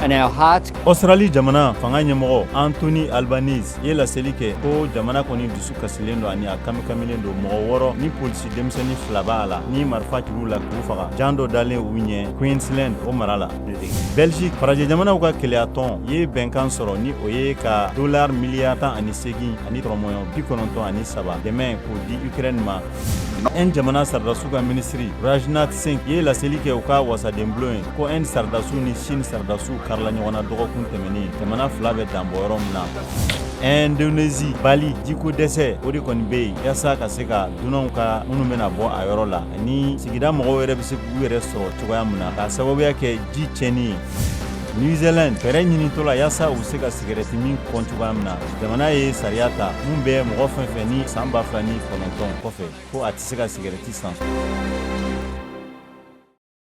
and our heart. Australie jamana fanga ɲɛmɔgɔ Anthony Albanese ye laseli kɛ ko jamana kɔni dusu kasilen do ani a kamikamilen do mɔgɔ wɔɔrɔ ni polisi denmisɛnnin 2 b'a la ni marifa cir'u la k'u faga jan dɔ dalen u ɲɛ Queensland o mara la. Belgique farajɛ jamanaw ka keleya tɔn ye bɛnkan sɔrɔ ni o ye ka $18 miliyari ani tɔrɔmɔɲɔ 93 dɛmɛ k'o di Ukraine ma. En jamana sardasiw ka ministri Rajnath Singh ye laseli kɛ u ka wasaden bulon ye ko en sardasiw ni Chine sardasiw karila ɲɔgɔn na dɔgɔkun tɛmɛnen jamana 2 bɛ danbɔ yɔrɔ min na. Indonésie, Bali, jiko dɛsɛ o de kɔni bɛ yen yasa ka se ka dunanw ka minnu bɛna bɔ a yɔrɔ la ani sigida mɔgɔw yɛrɛ bɛ se k'u yɛrɛ sɔrɔ cogoya min na k'a sababuya kɛ ji tiɲɛni ye. New Zealand fɛɛrɛ ɲinitɔ la yasa u se ka sigarɛti min kɔn cogoya min na jamana ye sariya ta mun bɛ mɔgɔ fɛn fɛn ni san 2009 kɔfɛ ko a tɛ se ka sigarɛti san.